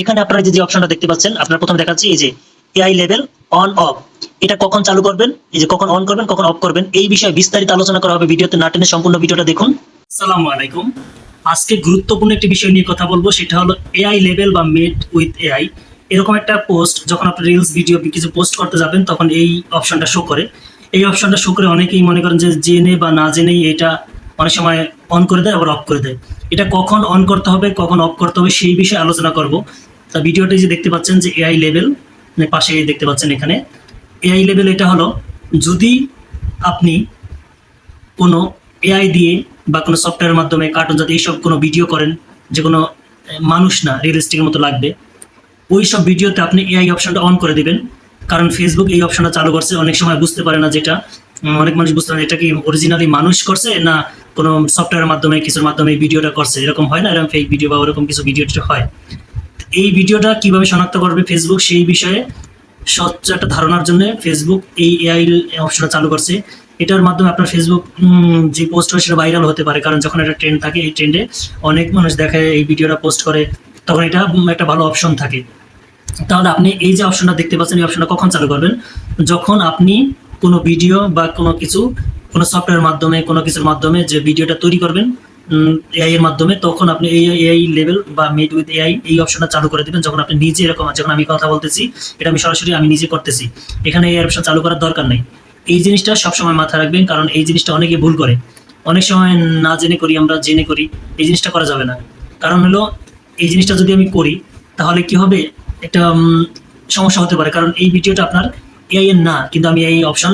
এখানে আপনারা যে অপশনটা দেখতে পাচ্ছেন, আপনারা প্রথমে দেখাচ্ছি এই যে এআই লেভেল অন অফ। এটা কখন চালু করবেন, এই যে কখন অন করবেন কখন অফ করবেন, এই বিষয়ে বিস্তারিত আলোচনা করা হবে ভিডিওতে, না টেনে সম্পূর্ণ ভিডিওটা দেখুন। আসসালামু আলাইকুম। আজকে গুরুত্বপূর্ণ একটি বিষয় নিয়ে কথা বলবো, সেটা হলো এআই লেভেল বা মেড উইথ এআই। এরকম একটা পোস্ট যখন আপনি রিলস ভিডিও কিছু পোস্ট করতে যাবেন তখন এই অপশনটা শো করে। এই অপশনটা শো করে অনেকেই মনে করেন যে জেনে বা না জেনেই এটা অনেক সময় অন করে দেয় আবার অফ করে দেয়। এটা কখন অন করতে হবে কখন অফ করতে হবে সেই বিষয়ে আলোচনা করব। তা ভিডিওটি যে দেখতে পাচ্ছেন যে এআই লেভেল, পাশে দেখতে পাচ্ছেন এখানে এআই লেভেল, এটা হলো যদি আপনি কোনো এআই দিয়ে বা কোনো সফটওয়্যারের মাধ্যমে কার্টুন যাতে এইসব কোনো ভিডিও করেন, যে কোনো মানুষ না রিয়েলিস্টিকের মতো লাগবে, ওই সব ভিডিওতে আপনি এআই অপশনটা অন করে দিবেন। কারণ ফেসবুক এই অপশনটা চালু করছে, অনেক সময় বুঝতে পারে না, যেটা অনেক মানুষ বুঝতে পারে এটা কি অরিজিনালি মানুষ করছে না কোনো সফটওয়্যারের মাধ্যমে কিছুর মাধ্যমে এই ভিডিওটা করছে। এরকম হয় না, এরকম ফেক ভিডিও বা ওরকম কিছু ভিডিও হয়। এই ভিডিওটা কিভাবে শনাক্ত করবে ফেসবুক, সেই বিষয়ে স্বচ্ছ একটা ধারণার জন্য ফেসবুক এই এআই অপশনটা চালু করছে। এটার মাধ্যমে আপনার ফেসবুক যে পোস্ট হয় সেটা ভাইরাল হতে পারে, কারণ যখন একটা ট্রেন্ড থাকে এই ট্রেন্ডে অনেক মানুষ দেখে এই ভিডিওটা পোস্ট করে, তখন এটা একটা ভালো অপশন থাকে। তাহলে আপনি এই যে অপশনটা দেখতে পাচ্ছেন, এই অপশনটা কখন চালু করবেন? যখন আপনি কোনো ভিডিও বা কোনো কিছু কোনো সফটওয়্যারের মাধ্যমে কোনো কিছুর মাধ্যমে যে ভিডিওটা তৈরি করবেন এআই এর মাধ্যমে, তখন আপনি এই এআই লেভেল বা মেড উইথ এআই এই অপশনটা চালু করে দেবেন। যখন আপনি নিজে এরকম, যখন আমি কথা বলতেছি এটা আমি সরাসরি আমি নিজে করতেছি, এখানে এই অপশন চালু করার দরকার নেই। এই জিনিসটা সবসময় মাথায় রাখবেন, কারণ এই জিনিসটা অনেকে ভুল করে। অনেক সময় না জেনে করি, আমরা জেনে করি, এই জিনিসটা করা যাবে না। কারণ হলো এই জিনিসটা যদি আমি করি তাহলে কি হবে, একটা সমস্যা হতে পারে। কারণ এই ভিডিওটা আপনার এআই এর না, কিন্তু আমি এই অপশন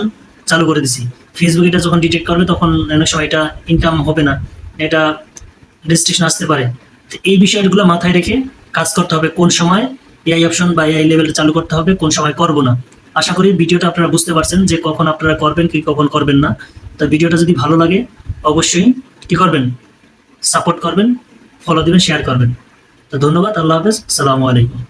চালু করে দিছি। ফেসবুক এটা যখন ডিটেক্ট করবে তখন অনেক সময় এটা ইনকাম হবে না, এটা রেস্ট্রিকশন আসতে পারে। তো এই বিষয়গুলো মাথায় রেখে কাজ করতে হবে, কোন সময় এআই অপশন বা এআই লেভেলটা চালু করতে হবে, কোন সময় করব না। আশা করি ভিডিওটা আপনারা বুঝতে পারছেন যে কখন আপনারা করবেন কি কখন করবেন না। তো ভিডিওটা যদি ভালো লাগে অবশ্যই কি করবেন, সাপোর্ট করবেন, ফলো দিবেন, শেয়ার করবেন। তো ধন্যবাদ, আল্লাহ হাফেজ, আসসালামু আলাইকুম।